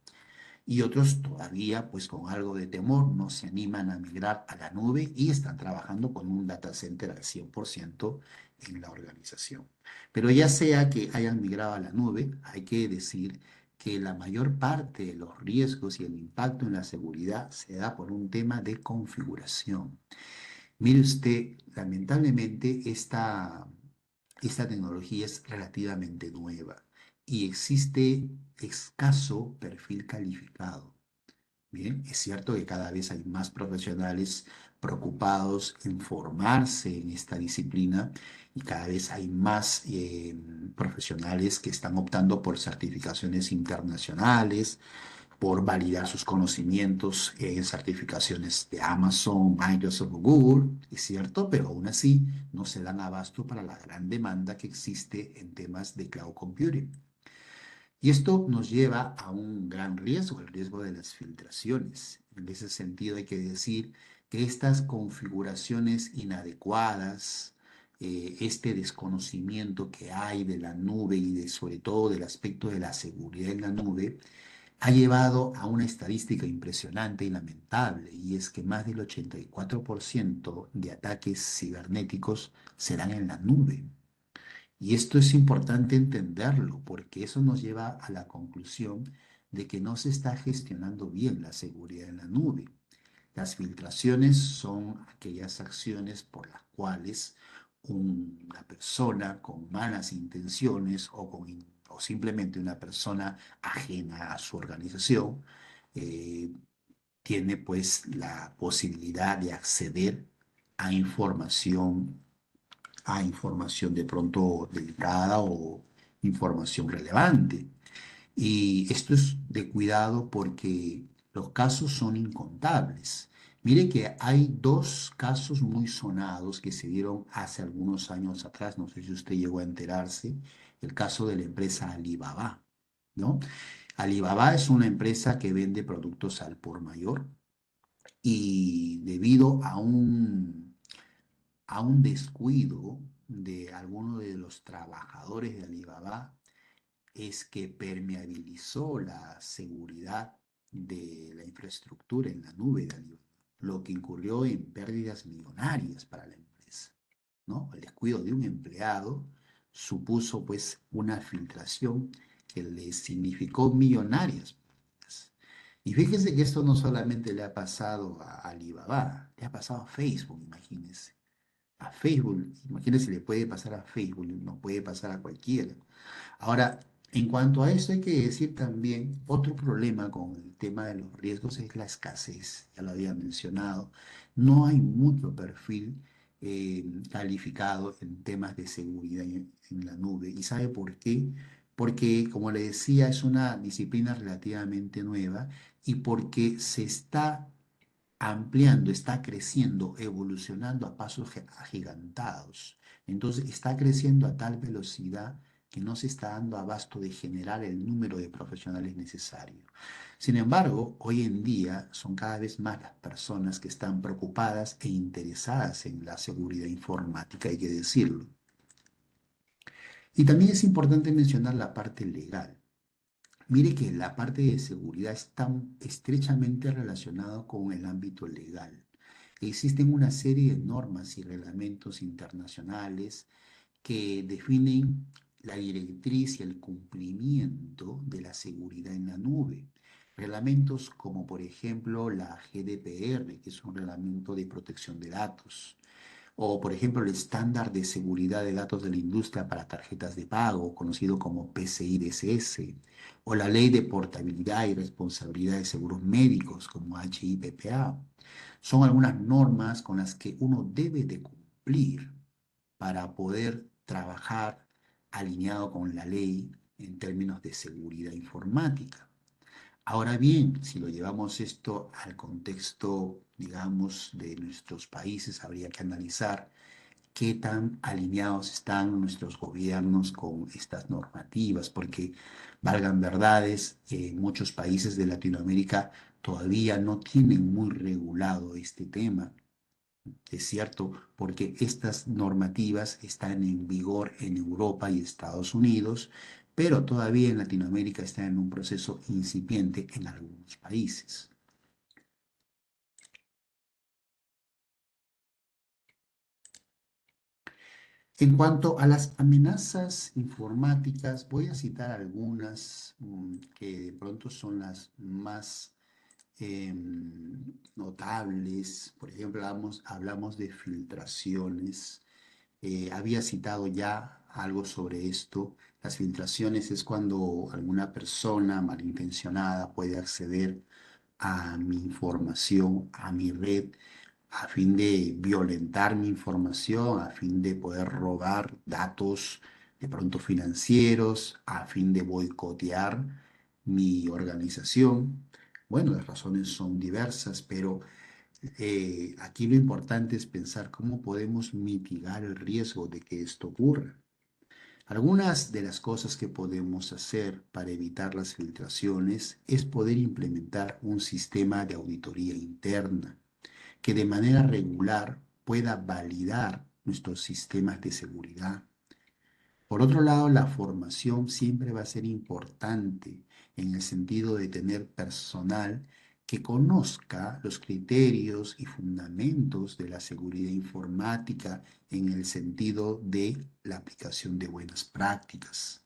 Y otros todavía, pues con algo de temor, no se animan a migrar a la nube y están trabajando con un data center al 100% en la organización. Pero ya sea que hayan migrado a la nube, hay que decir que la mayor parte de los riesgos y el impacto en la seguridad se da por un tema de configuración. Mire usted, lamentablemente esta tecnología es relativamente nueva y existe escaso perfil calificado. Bien, es cierto que cada vez hay más profesionales preocupados en formarse en esta disciplina y cada vez hay más profesionales que están optando por certificaciones internacionales, por validar sus conocimientos en certificaciones de Amazon, Microsoft o Google, es cierto, pero aún así no se dan abasto para la gran demanda que existe en temas de cloud computing. Y esto nos lleva a un gran riesgo, el riesgo de las filtraciones. En ese sentido hay que decir que estas configuraciones inadecuadas, este desconocimiento que hay de la nube y sobre todo del aspecto de la seguridad en la nube, ha llevado a una estadística impresionante y lamentable, y es que más del 84% de ataques cibernéticos se dan en la nube. Y esto es importante entenderlo porque eso nos lleva a la conclusión de que no se está gestionando bien la seguridad en la nube. Las filtraciones son aquellas acciones por las cuales una persona con malas intenciones o simplemente una persona ajena a su organización eh, tiene pues la posibilidad de acceder a información de pronto delicada o información relevante. Y esto es de cuidado porque los casos son incontables. Mire que hay dos casos muy sonados que se dieron hace algunos años atrás, no sé si usted llegó a enterarse, el caso de la empresa Alibaba, ¿no? Alibaba es una empresa que vende productos al por mayor y debido a un descuido de algunos de los trabajadores de Alibaba, es que permeabilizó la seguridad de la infraestructura en la nube de Alibaba, lo que incurrió en pérdidas millonarias para la empresa, ¿no? El descuido de un empleado supuso pues una filtración que le significó millonarias pérdidas. Y fíjese que esto no solamente le ha pasado a Alibaba, le ha pasado a Facebook, imagínense. A Facebook, imagínense, le puede pasar a Facebook, no puede pasar a cualquiera. Ahora, en cuanto a eso, hay que decir también otro problema con el tema de los riesgos es la escasez, ya lo había mencionado. No hay mucho perfil calificado en temas de seguridad en la nube. ¿Y sabe por qué? Porque, como le decía, es una disciplina relativamente nueva y porque se está ampliando, está creciendo, evolucionando a pasos agigantados. Entonces está creciendo a tal velocidad que no se está dando abasto de generar el número de profesionales necesario. Sin embargo, hoy en día son cada vez más las personas que están preocupadas e interesadas en la seguridad informática, hay que decirlo. Y también es importante mencionar la parte legal. Mire que la parte de seguridad está estrechamente relacionada con el ámbito legal. Existen una serie de normas y reglamentos internacionales que definen la directriz y el cumplimiento de la seguridad en la nube. Reglamentos como por ejemplo la GDPR, que es un reglamento de protección de datos, O, por ejemplo, el estándar de seguridad de datos de la industria para tarjetas de pago, conocido como PCI DSS, o la ley de portabilidad y responsabilidad de seguros médicos, como HIPPA. Son algunas normas con las que uno debe de cumplir para poder trabajar alineado con la ley en términos de seguridad informática. Ahora bien, si lo llevamos esto al contexto, digamos, de nuestros países, habría que analizar qué tan alineados están nuestros gobiernos con estas normativas, porque valgan verdades, muchos países de Latinoamérica todavía no tienen muy regulado este tema. Es cierto, porque estas normativas están en vigor en Europa y Estados Unidos, pero todavía en Latinoamérica están en un proceso incipiente en algunos países. En cuanto a las amenazas informáticas, voy a citar algunas que de pronto son las más notables. Por ejemplo, hablamos de filtraciones. Había citado ya algo sobre esto. Las filtraciones es cuando alguna persona malintencionada puede acceder a mi información, a mi red, a fin de violentar mi información, a fin de poder robar datos de pronto financieros, a fin de boicotear mi organización. Bueno, las razones son diversas, pero aquí lo importante es pensar cómo podemos mitigar el riesgo de que esto ocurra. Algunas de las cosas que podemos hacer para evitar las filtraciones es poder implementar un sistema de auditoría interna que de manera regular pueda validar nuestros sistemas de seguridad. Por otro lado, la formación siempre va a ser importante en el sentido de tener personal que conozca los criterios y fundamentos de la seguridad informática en el sentido de la aplicación de buenas prácticas.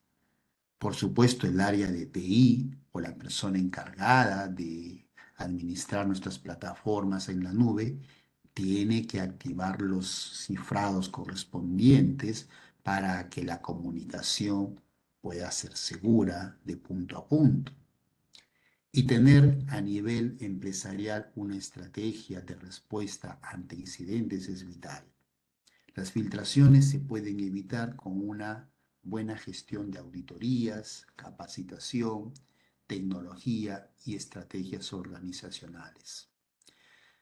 Por supuesto, el área de TI o la persona encargada de administrar nuestras plataformas en la nube tiene que activar los cifrados correspondientes para que la comunicación pueda ser segura de punto a punto. Y tener a nivel empresarial una estrategia de respuesta ante incidentes es vital. Las filtraciones se pueden evitar con una buena gestión de auditorías, capacitación, tecnología y estrategias organizacionales.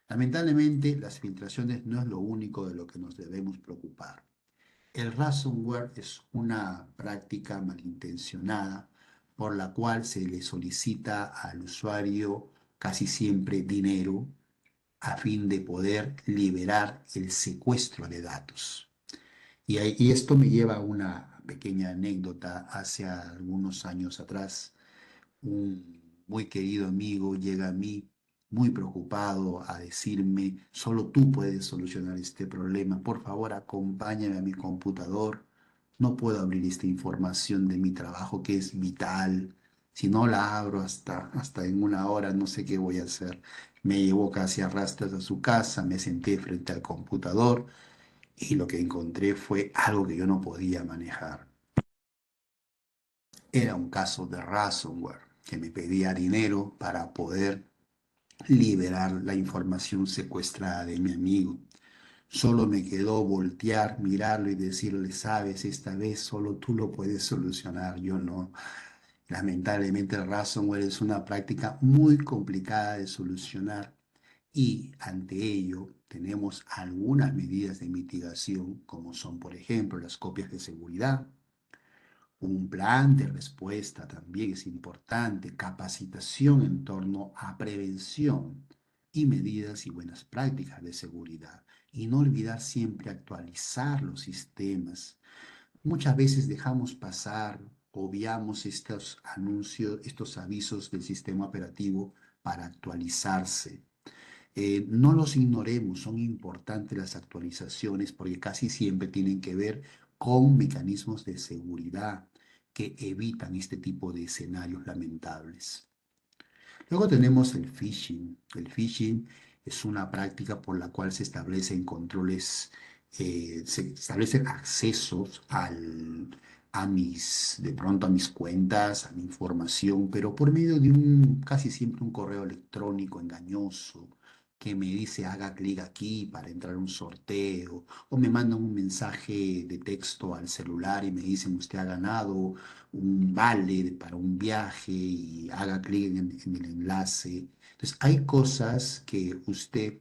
Lamentablemente, las filtraciones no es lo único de lo que nos debemos preocupar. El ransomware es una práctica malintencionada por la cual se le solicita al usuario casi siempre dinero a fin de poder liberar el secuestro de datos. Y esto me lleva a una pequeña anécdota. Hace algunos años atrás, un muy querido amigo llega a mí muy preocupado a decirme, solo tú puedes solucionar este problema, por favor acompáñame a mi computador, no puedo abrir esta información de mi trabajo que es vital, si no la abro hasta en una hora no sé qué voy a hacer. Me llevó casi a rastras a su casa, me senté frente al computador y lo que encontré fue algo que yo no podía manejar. Era un caso de ransomware que me pedía dinero para poder liberar la información secuestrada de mi amigo. Solo me quedó voltear, mirarlo y decirle, sabes, esta vez solo tú lo puedes solucionar, yo no. Lamentablemente el ransomware es una práctica muy complicada de solucionar y ante ello tenemos algunas medidas de mitigación como son, por ejemplo, las copias de seguridad. Un plan de respuesta también es importante, capacitación en torno a prevención y medidas y buenas prácticas de seguridad. Y no olvidar siempre actualizar los sistemas. Muchas veces dejamos pasar, obviamos estos anuncios, estos avisos del sistema operativo para actualizarse. No los ignoremos, son importantes las actualizaciones porque casi siempre tienen que ver con mecanismos de seguridad que evitan este tipo de escenarios lamentables. Luego tenemos el phishing. El phishing es una práctica por la cual se establecen controles se establecen accesos de pronto a mis cuentas, a mi información, pero por medio de casi siempre un correo electrónico engañoso que me dice haga clic aquí para entrar a un sorteo, o me mandan un mensaje de texto al celular y me dicen usted ha ganado un vale para un viaje y haga clic en el enlace. Entonces, hay cosas que usted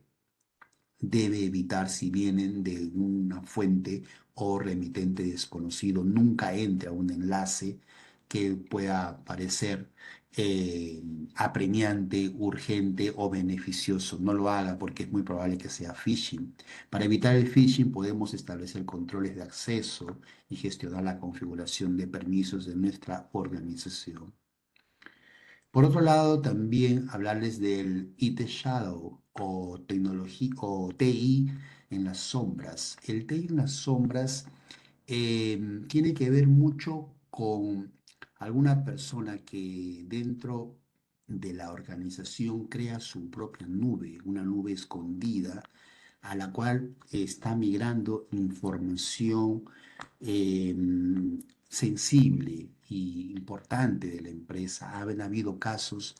debe evitar si vienen de una fuente o remitente desconocido. Nunca entre a un enlace que pueda parecer eh, apremiante, urgente o beneficioso. No lo haga porque es muy probable que sea phishing. Para evitar el phishing podemos establecer controles de acceso y gestionar la configuración de permisos de nuestra organización. Por otro lado, también hablarles del IT Shadow o tecnología o TI en las sombras. El TI en las sombras tiene que ver mucho con alguna persona que dentro de la organización crea su propia nube, una nube escondida a la cual está migrando información eh, sensible y importante de la empresa. Han habido casos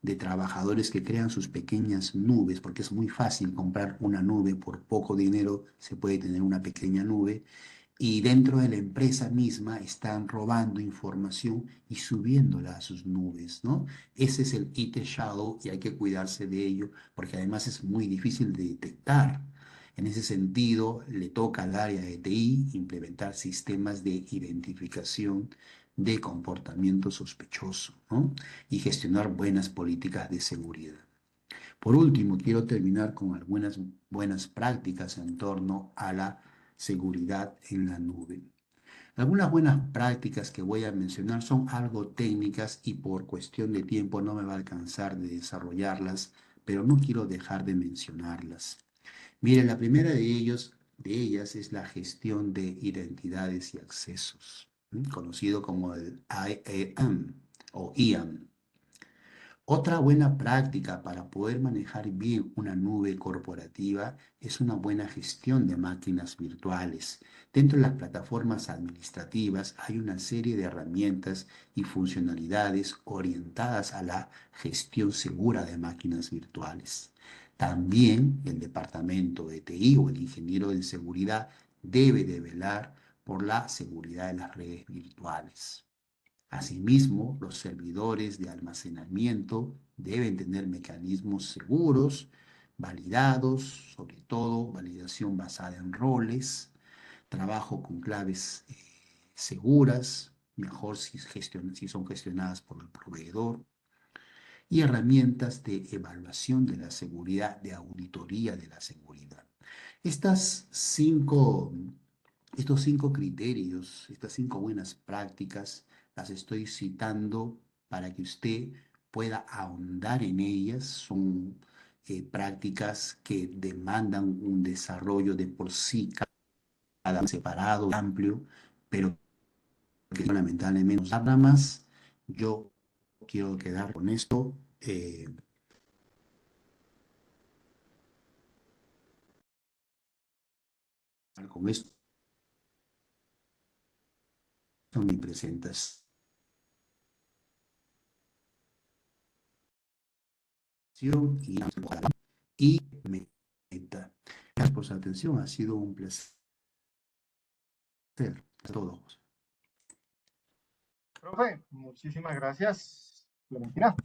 de trabajadores que crean sus pequeñas nubes, porque es muy fácil comprar una nube por poco dinero, se puede tener una pequeña nube, y dentro de la empresa misma están robando información y subiéndola a sus nubes, ¿no? Ese es el IT Shadow y hay que cuidarse de ello porque además es muy difícil de detectar. En ese sentido, le toca al área de TI implementar sistemas de identificación de comportamiento sospechoso, ¿no? Y gestionar buenas políticas de seguridad. Por último, quiero terminar con algunas buenas prácticas en torno a la seguridad en la nube. Algunas buenas prácticas que voy a mencionar son algo técnicas y por cuestión de tiempo no me va a alcanzar de desarrollarlas, pero no quiero dejar de mencionarlas. Miren, la primera de ellas es la gestión de identidades y accesos, conocido como el IAM o IAM. Otra buena práctica para poder manejar bien una nube corporativa es una buena gestión de máquinas virtuales. Dentro de las plataformas administrativas hay una serie de herramientas y funcionalidades orientadas a la gestión segura de máquinas virtuales. También el departamento de TI o el ingeniero de seguridad debe de velar por la seguridad de las redes virtuales. Asimismo, los servidores de almacenamiento deben tener mecanismos seguros, validados, sobre todo validación basada en roles, trabajo con claves seguras, mejor si son gestionadas por el proveedor, y herramientas de evaluación de la seguridad, de auditoría de la seguridad. Estas cinco Estos cinco criterios, estas cinco buenas prácticas, las estoy citando para que usted pueda ahondar en ellas. Son prácticas que demandan un desarrollo de por sí cada separado, amplio, pero que lamentablemente nada más. Yo quiero quedar con esto. Con esto mi presentación y meta. Gracias por su atención, ha sido un placer a todos. Profe, muchísimas gracias. Clementina.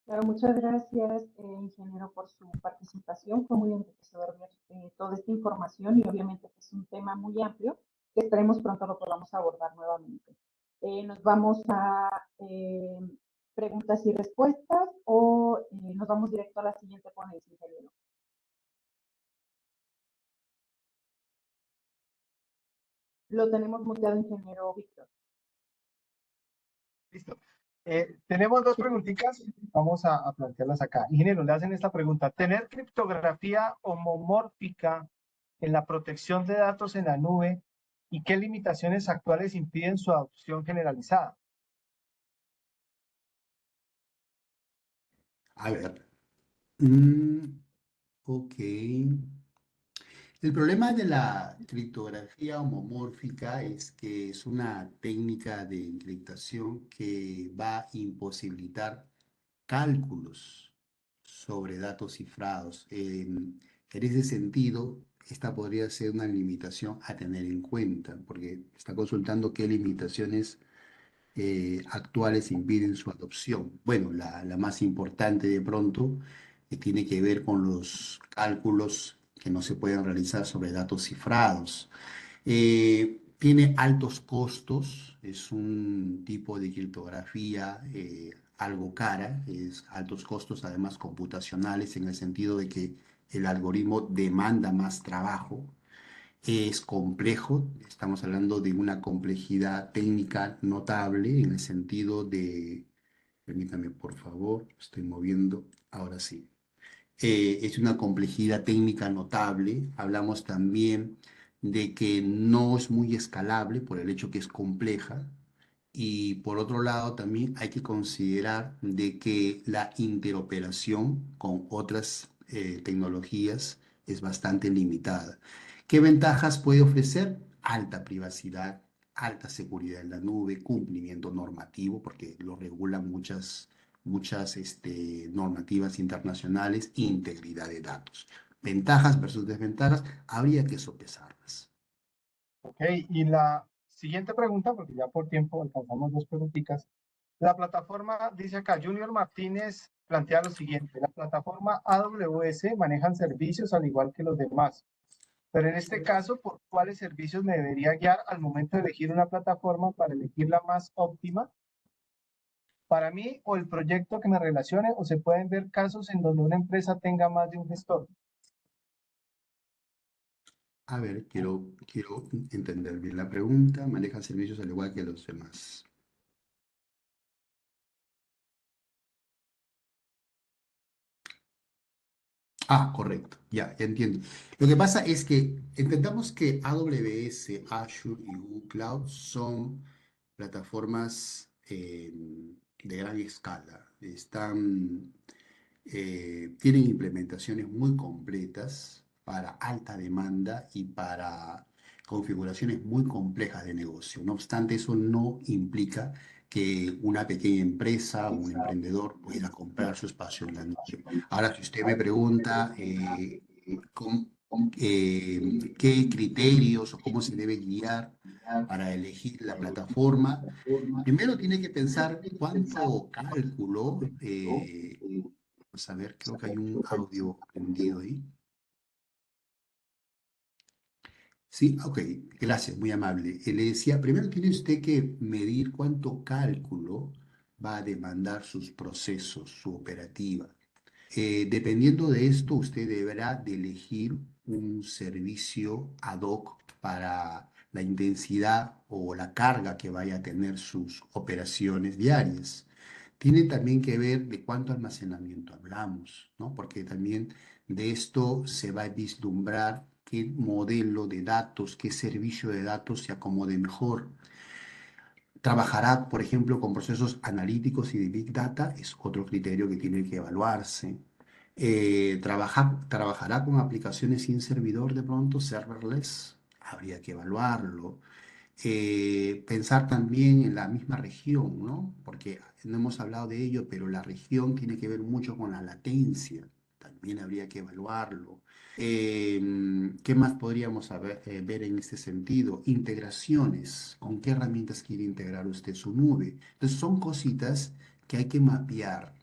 Claro, muchas gracias, ingeniero, por su participación. Fue muy enriquecedor ver toda esta información y obviamente que es un tema muy amplio que esperemos pronto lo podamos abordar nuevamente. Nos vamos a preguntas y respuestas o nos vamos directo a la siguiente ponencia, ingeniero. Lo tenemos muteado, ingeniero Víctor. Listo. Tenemos dos preguntitas, vamos a plantearlas acá. Ingeniero, le hacen esta pregunta. ¿Tener criptografía homomórfica en la protección de datos en la nube y qué limitaciones actuales impiden su adopción generalizada? A ver. Ok. El problema de la criptografía homomórfica es que es una técnica de encriptación que va a imposibilitar cálculos sobre datos cifrados. En ese sentido, esta podría ser una limitación a tener en cuenta, porque está consultando qué limitaciones actuales impiden su adopción. Bueno, la más importante de pronto tiene que ver con los cálculos que no se pueden realizar sobre datos cifrados. Tiene altos costos, es un tipo de criptografía algo cara, es altos costos además computacionales en el sentido de que el algoritmo demanda más trabajo, es complejo, estamos hablando de una complejidad técnica notable en el sentido de, permítame por favor, estoy moviendo, ahora sí. Es una complejidad técnica notable. Hablamos también de que no es muy escalable por el hecho que es compleja. Y por otro lado, también hay que considerar de que la interoperación con otras tecnologías es bastante limitada. ¿Qué ventajas puede ofrecer? Alta privacidad, alta seguridad en la nube, cumplimiento normativo, porque lo regulan muchas normativas internacionales, integridad de datos. Ventajas versus desventajas, habría que sopesarlas. Ok, y la siguiente pregunta, porque ya por tiempo alcanzamos dos preguntitas. La plataforma, dice acá, Junior Martínez plantea lo siguiente, la plataforma AWS manejan servicios al igual que los demás, pero en este caso, ¿por cuáles servicios me debería guiar al momento de elegir una plataforma para elegir la más óptima para mí o el proyecto que me relacione, o se pueden ver casos en donde una empresa tenga más de un gestor? A ver, quiero entender bien la pregunta. Manejan servicios al igual que los demás. Ah, correcto, ya entiendo. Lo que pasa es que entendamos que AWS, Azure y Google Cloud son plataformas de gran escala. Tienen implementaciones muy completas para alta demanda y para configuraciones muy complejas de negocio. No obstante, eso no implica que una pequeña empresa o un emprendedor pueda comprar su espacio en la nube. Ahora, si usted me pregunta qué criterios o cómo se debe guiar para elegir la plataforma, primero tiene que pensar cuánto cálculo. Vamos a ver, creo que hay un audio prendido ahí. Sí, ok, gracias, muy amable. Le decía, primero tiene usted que medir cuánto cálculo va a demandar sus procesos, su operativa. Dependiendo de esto, usted deberá de elegir un servicio ad hoc para la intensidad o la carga que vaya a tener sus operaciones diarias. Tiene también que ver de cuánto almacenamiento hablamos, ¿no? Porque también de esto se va a vislumbrar qué modelo de datos, qué servicio de datos se acomode mejor. Trabajará, por ejemplo, con procesos analíticos y de Big Data, es otro criterio que tiene que evaluarse. Trabajará con aplicaciones sin servidor de pronto, serverless, habría que evaluarlo. Pensar también en la misma región, ¿no? Porque no hemos hablado de ello, pero la región tiene que ver mucho con la latencia, también habría que evaluarlo. ¿Qué más podríamos ver en este sentido? Integraciones. ¿Con qué herramientas quiere integrar usted su nube? Entonces son cositas que hay que mapear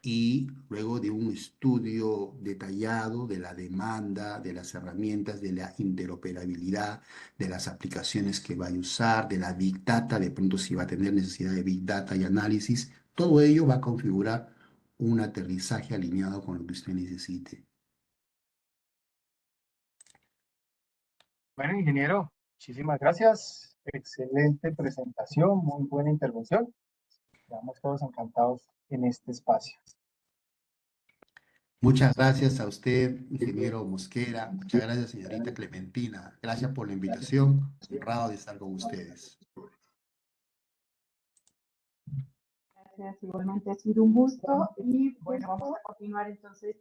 y luego de un estudio detallado de la demanda, de las herramientas, de la interoperabilidad, de las aplicaciones que va a usar, de la Big Data, de pronto si va a tener necesidad de Big Data y análisis, todo ello va a configurar un aterrizaje alineado con lo que usted necesite. Bueno, ingeniero, muchísimas gracias. Excelente presentación, muy buena intervención. Estamos todos encantados en este espacio. Muchas gracias a usted, ingeniero Mosquera. Muchas gracias, señorita Clementina. Gracias por la invitación. Honrado de estar con ustedes. Gracias, igualmente ha sido un gusto. Y bueno, vamos a continuar entonces